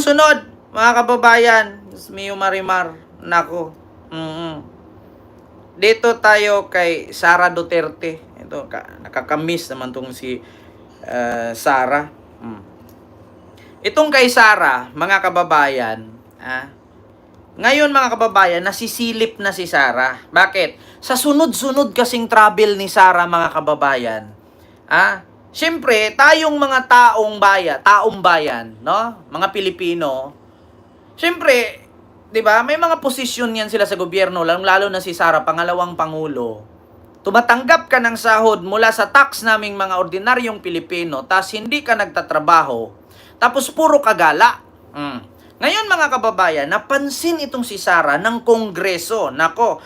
sunod, mga kababayan, Mio Marimar, nako. Dito tayo kay Sara Duterte. Ito, nakakamiss naman tong si Sara. Itong kay Sara, mga kababayan, ngayon mga kababayan, nasisilip na si Sara. Bakit? Sa sunod-sunod kasing travel ni Sara, mga kababayan, siyempre, tayong mga taong bayan, no? Mga Pilipino, siyempre, 'di ba? May mga posisyon 'yan sila sa gobyerno, lalo na si Sara, pangalawang pangulo. Tumatanggap ka ng sahod mula sa tax naming mga ordinaryong Pilipino, tas hindi ka nagtatrabaho, tapos puro kagala. Ngayon mga kababayan, napansin itong si Sara ng Kongreso. Nako,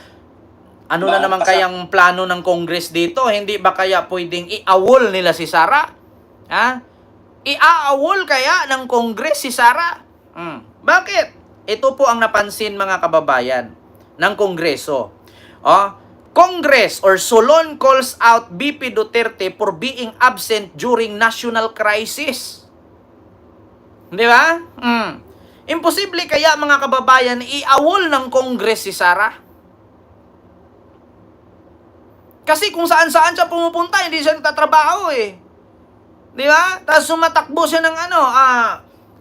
ano na naman kayang plano ng Congress dito? Hindi ba kaya pwedeng i-awol nila si Sara? I-awol kaya ng Congress si Sara? Bakit? Ito po ang napansin mga kababayan ng Kongreso. Congress or Solon calls out BP Duterte for being absent during national crisis. Di ba? Imposible kaya mga kababayan i-awol ng Congress si Sara? Kasi kung saan-saan siya pumupunta, hindi siya nagtatrabaho eh. Di ba? Tapos sumatakbo siya ng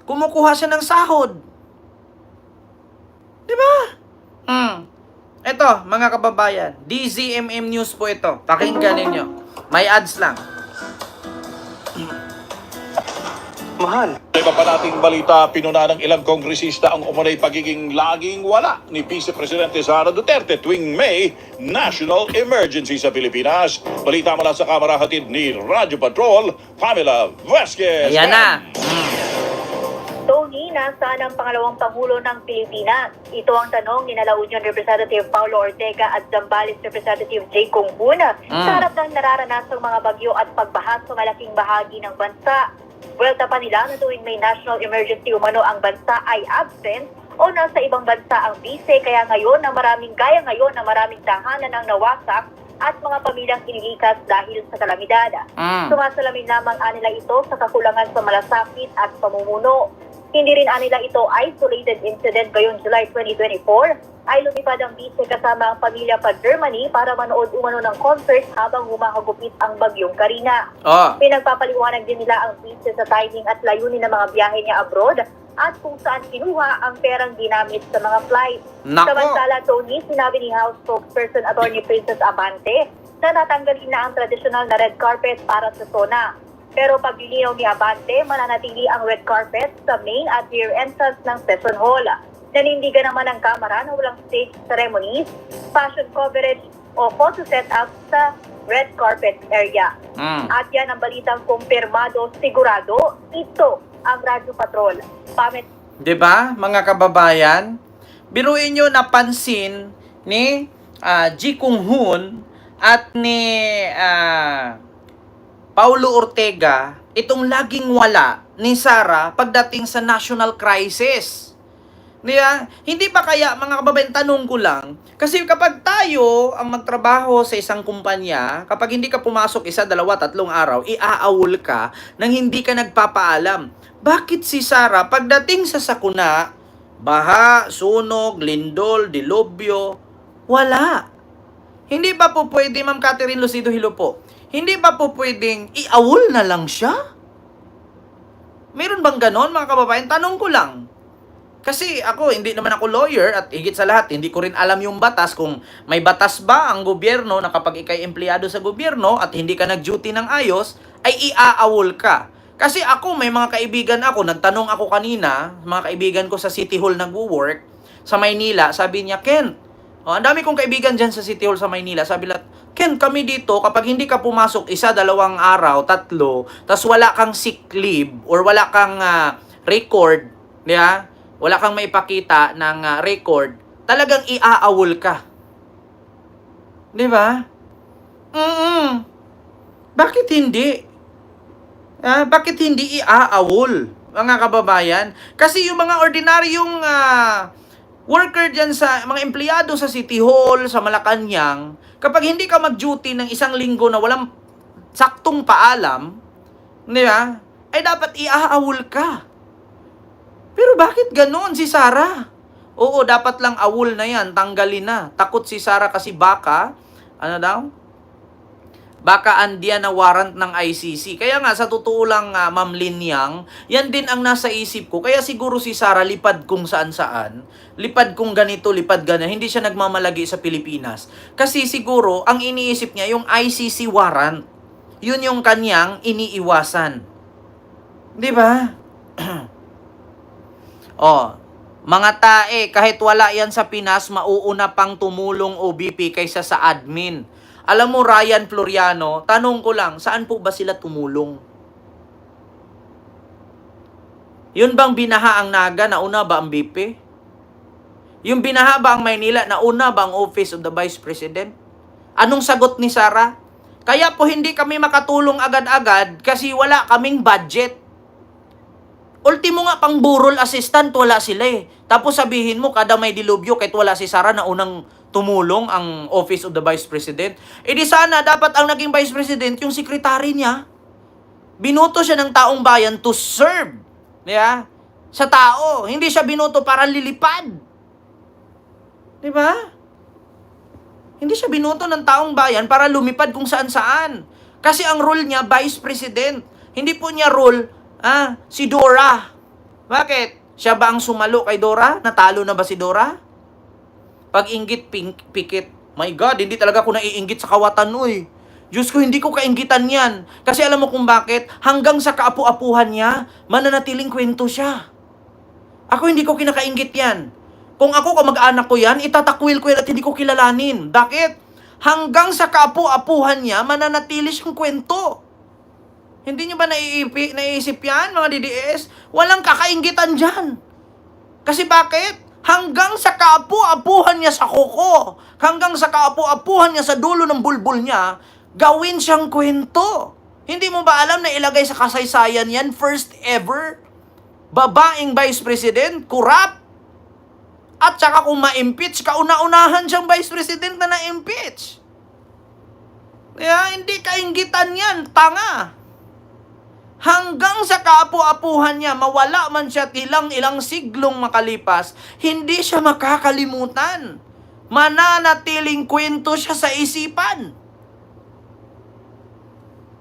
kumukuha siya ng sahod. Di ba? Ito, mga kababayan, DZMM News po ito. Pakinggan ninyo. May ads lang. Mahal. Iba pa nating balita, pinuna ng ilang kongresista ang umunay pagiging laging wala ni Vice Presidente Sara Duterte tuwing May National Emergency sa Pilipinas. Balita mula sa Kamara, hatid ni Radyo Patrol, Pamela Vasquez. Ayan na. Tony, nasaan ang pangalawang Pangulo ng Pilipinas? Ito ang tanong ni La Union Representative Paulo Ortega at Zambales Representative J. Kung Hoon sa harap ng nararanasang mga bagyo at pagbaha sa malaking bahagi ng bansa. Welta pa nila na tuwing may national emergency umano ang bansa ay absent o nasa ibang bansa ang bise, kaya ngayon na maraming tahanan ang nawasak at mga pamilyang inilikas dahil sa kalamidad. Sumasalamin lamang nila ito sa kakulangan sa malasakit at pamumuno. Hindi rin nila ito isolated incident. Gayong July 2024 ay lumipad ang bise kasama ang pamilya pa Germany para manood umano ng concert habang humahagupit ang bagyong Karina. Pinagpapaliwanag din nila ang bise sa timing at layunin ng mga biyahe niya abroad at kung saan kinuha ang perang ginamit sa mga flight. Samantala, Tony, sinabi ni House spokesperson Attorney Princess Abante na natanggalin na ang tradisyonal na red carpet para sa SONA. Pero paglilinaw ni Abante, mananatili ang red carpet sa main at rear entrance ng session hall. Nanindigan naman ang Kamara na walang stage ceremonies, fashion coverage o photo set-up sa red carpet area. At yan ang balitang kumpirmado, sigurado, ito ang Radyo Patrol. Diba, mga kababayan? Biruin nyo, napansin ni G. Kung Hoon at ni Paulo Ortega itong laging wala ni Sara pagdating sa national crisis. Diba? Hindi ba kaya, mga kababayan, tanong ko lang, kasi kapag tayo ang magtrabaho sa isang kumpanya, kapag hindi ka pumasok 1, 2, 3 araw, iaawol ka nang hindi ka nagpapaalam. Bakit si Sara pagdating sa sakuna, baha, sunog, lindol, dilubyo, wala? Hindi ba po pwede, Ma'am Catherine Lucido Hilupo, hindi ba po pwedeng i-awol na lang siya? Meron bang ganon, mga kababayan? Tanong ko lang. Kasi ako, hindi naman ako lawyer at higit sa lahat, hindi ko rin alam yung batas kung may batas ba ang gobyerno na kapag ikay empleyado sa gobyerno at hindi ka nag-duty ng ayos, ay i-awol ka. Kasi ako, may mga kaibigan ako, nagtanong ako kanina, mga kaibigan ko sa City Hall nagwo-work, sa Maynila, sabi niya, Ken, ang dami kong kaibigan dyan sa City Hall sa Maynila, sabi niya, Ken, kami dito, kapag hindi ka pumasok 1, 2 araw, 3, tas wala kang sick leave or wala kang record, diba? Wala kang maipakita ng record, talagang iaawol ka. Diba? Bakit hindi? Bakit hindi iaawol, mga kababayan? Kasi yung mga ordinaryong worker dyan sa mga empleyado sa City Hall, sa Malacanang, kapag hindi ka mag-duty ng 1 linggo na walang saktong paalam, di ba? Ay dapat iaawol ka. Pero bakit ganoon si Sara? Oo, dapat lang awol na yan, tanggalin na. Takot si Sara kasi baka, ano daw? Baka andiyan na warrant ng ICC. Kaya nga, sa totoo lang, Ma'am Linyang, yan din ang nasa isip ko. Kaya siguro si Sara lipad kung saan-saan. Lipad kung ganito, lipad ganyan. Hindi siya nagmamalagi sa Pilipinas. Kasi siguro, ang iniisip niya, yung ICC warrant. Yun yung kanyang iniiwasan. Di ba? Oh, mga tae, kahit wala yan sa Pinas, mauuna pang tumulong OBP kaysa sa admin. Alam mo, Ryan Floriano, tanong ko lang, saan po ba sila tumulong? Yun bang binaha ang Naga, nauna ba ang BP? Yung binaha ba ang Maynila, nauna ba ang Office of the Vice President? Anong sagot ni Sara? Kaya po hindi kami makatulong agad-agad kasi wala kaming budget. Ultimo nga pang burol assistant, wala sila eh. Tapos sabihin mo, kada may dilubyo, kahit wala si Sara na unang tumulong ang Office of the Vice President. E di sana, dapat ang naging Vice President, yung sekretary niya. Binoto siya ng taong bayan to serve. Yeah? Sa tao. Hindi siya binoto para lilipad. Di ba? Hindi siya binoto ng taong bayan para lumipad kung saan-saan. Kasi ang role niya, Vice President. Hindi po niya role, si Dora. Bakit? Siya ba ang sumalo kay Dora? Natalo na ba si Dora? Pag inggit, pikit. My God, hindi talaga ako naiinggit sa kawatan, uy. Diyos ko, hindi ko kainggitan yan. Kasi alam mo kung bakit? Hanggang sa kaapu-apuhan niya, mananatiling kwento siya. Ako hindi ko kinakainggit yan. Kung ako kamag-anak ko yan, itatakwil ko yan at hindi ko kilalanin. Bakit? Hanggang sa kaapu-apuhan niya, mananatili siyang kwento. Hindi niyo ba naiisip yan, mga DDS? Walang kakainggitan dyan. Kasi bakit? Hanggang sa kaapu-apuhan niya sa kuko, hanggang sa kaapu-apuhan niya sa dulo ng bulbul niya, gawin siyang kwento. Hindi mo ba alam na ilagay sa kasaysayan yan, first ever, babaeng Vice President, corrupt, at saka kung ma-impeach, kauna-unahan siyang Vice President na na-impeach. Kaya hindi kainggitan yan, tanga. Hanggang sa kaapu-apuhan niya, mawala man siya ilang siglong makalipas, hindi siya makakalimutan. Mananatiling kwento siya sa isipan.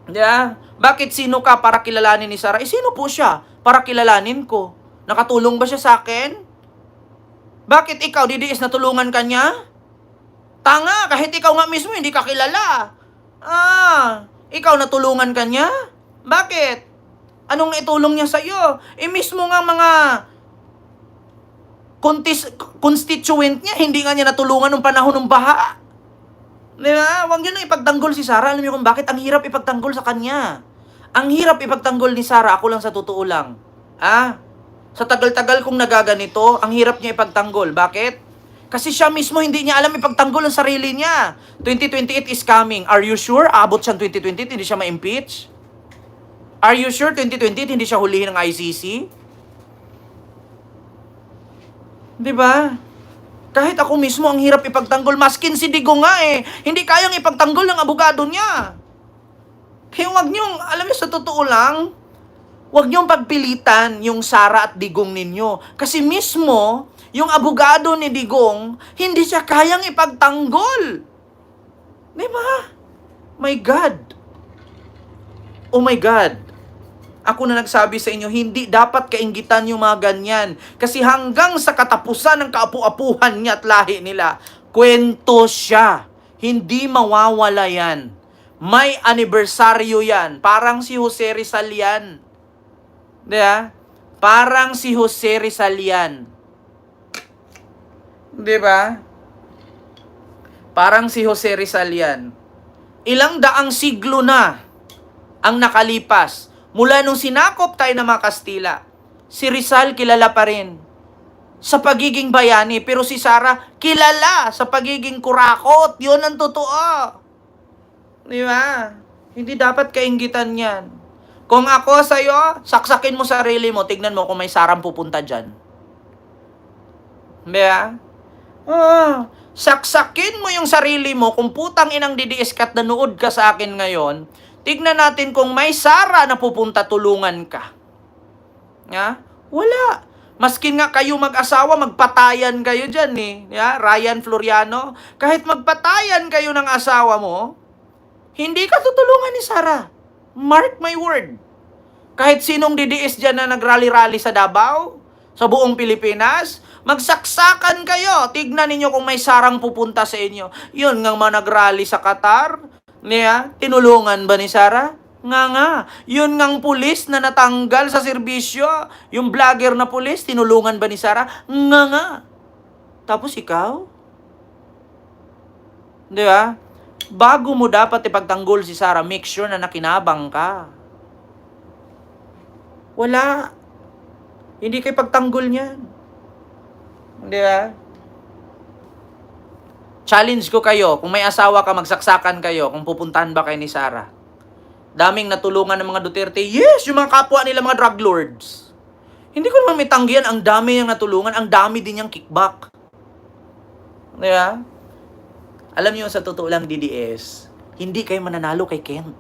Yeah? Bakit sino ka para kilalanin ni Sara? Sino po siya para kilalanin ko? Nakatulong ba siya sa akin? Bakit ikaw, DDS, natulungan ka niya? Tanga, kahit ikaw nga mismo hindi ka kilala. Ikaw natulungan ka niya? Bakit? Anong itulong niya sa iyo? Mismo nga mga constituent niya, hindi nga niya natulungan nung panahon ng baha. Diba? Huwag niyo na ipagtanggol si Sara. Alam niyo kung bakit? Ang hirap ipagtanggol sa kanya. Ang hirap ipagtanggol ni Sara. Ako lang sa totoo lang. Sa tagal-tagal kong nagaganito, ang hirap niya ipagtanggol. Bakit? Kasi siya mismo hindi niya alam ipagtanggol ang sarili niya. 2028 is coming. Are you sure? Abot siya 2028, hindi siya ma-impeach? Are you sure 2020 hindi siya hulihin ng ICC? Di ba? Kahit ako mismo ang hirap ipagtanggol, maskin si Digo nga hindi kayang ipagtanggol ng abogado niya. Kaya wag niyong, alam niyo sa totoo lang, wag niyong pagpilitan yung Sara at Digong ninyo. Kasi mismo, yung abogado ni Digong, hindi siya kayang ipagtanggol. Di ba? My God. Oh my God. Ako na nagsabi sa inyo, hindi dapat kainggitan yung mga ganyan. Kasi hanggang sa katapusan ng kaapu-apuhan niya at lahi nila, kwento siya. Hindi mawawala yan. May anibersaryo yan. Parang si Jose Rizal yan. Diba? Parang si Jose Rizal yan. Diba? Parang si Jose Rizal yan. Ilang daang siglo na ang nakalipas. Mula nung sinakop tayo ng mga Kastila, si Rizal kilala pa rin sa pagiging bayani. Pero si Sara kilala sa pagiging kurakot. Yun ang totoo. Di ba? Hindi dapat kainggitan yan. Kung ako sa'yo, saksakin mo sarili mo. Tignan mo kung may Sarang pupunta dyan. Di ba? Saksakin mo yung sarili mo. Kung putang inang DDS kat nanood ka sa akin ngayon, tignan natin kung may Sara na pupunta, tulungan ka. Wala. Maskin nga kayo mag-asawa, magpatayan kayo dyan eh. Yeah? Ryan Floriano, kahit magpatayan kayo ng asawa mo, hindi ka tutulungan ni Sara. Mark my word. Kahit sinong DDS dyan na nagrally-rally sa Davao, sa buong Pilipinas, magsaksakan kayo. Tignan ninyo kung may sarang pupunta sa inyo. Yun nga mga nagrally sa Qatar, niya, tinulungan ba ni Sara? Nga. Yun ngang pulis na natanggal sa serbisyo, yung vlogger na pulis, tinulungan ba ni Sara? Nga. Tapos ikaw? Di ba? Bago mo dapat ipagtanggol si Sara, make sure na nakinabang ka. Wala. Hindi kayo pagtanggol niyan. Di ba? Challenge ko kayo, kung may asawa ka, magsaksakan kayo, kung pupuntahan ba kayo ni Sara. Daming natulungan ng mga Duterte. Yes, yung mga kapwa nila, mga drug lords. Hindi ko naman may tanggihan, ang dami niyang natulungan, ang dami din niyang kickback. Di ba? Alam niyo, sa totoo lang, DDS, hindi kayo mananalo kay Kent.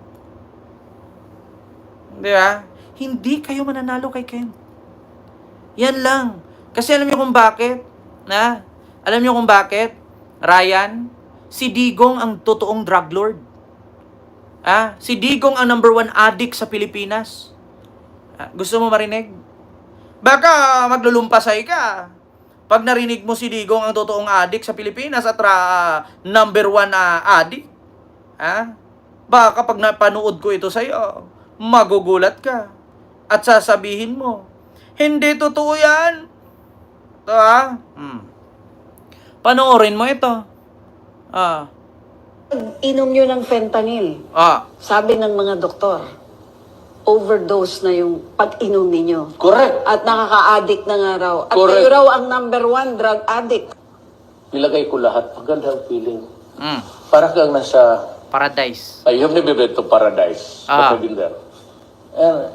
Di ba? Hindi kayo mananalo kay Kent. Yan lang. Kasi alam niyo kung bakit? Alam niyo kung bakit? Ryan, si Digong ang totoong drug lord. Si Digong ang number 1 addict sa Pilipinas. Gusto mo marinig? Baka maglulumpasay ka. Pag narinig mo si Digong ang totoong addict sa Pilipinas at number 1 addict. Baka pag napanood ko ito sa'yo, magugulat ka. At sasabihin mo, hindi totoo yan. Ito Panoorin mo ito. Inom nyo ng fentanyl. Sabi ng mga doktor, overdose na yung pag-inom ninyo. Correct. At nakaka-addict na nga raw. At Correct. kayo raw ang number 1 drug addict. Nilagay ko lahat. Maganda ang feeling. Para kang nasa, Paradise. I have never been to paradise. But I've been there. And,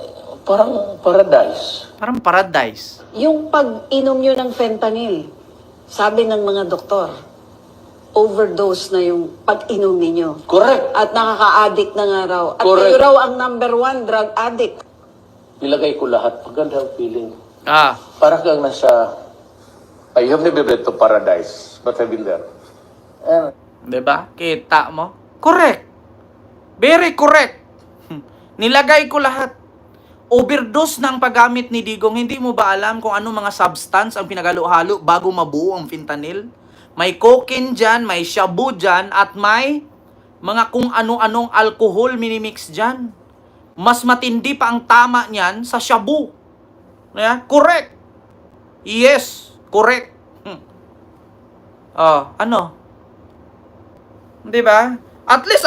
parang paradise. Parang paradise. Yung pag-inom nyo ng fentanyl, sabi ng mga doktor, overdose na yung pag-inom ninyo. Correct. At nakaka-addict na nga raw. At Correct. kayo raw ang number 1 drug addict. Nilagay ko lahat. Maganda ang feeling. Para kang nasa, I have never been to paradise. But I've been there. And, Diba? Kita mo? Correct. Very correct. Nilagay ko lahat. Overdose ng paggamit ni Digong. Hindi mo ba alam kung anong mga substance ang pinagalo-halo bago mabuo ang fentanyl? May cocaine dyan, may shabu dyan, at may mga kung ano-anong alcohol minimix dyan. Mas matindi pa ang tama niyan sa shabu. Correct. Yes, correct. Ano? Di ba? At least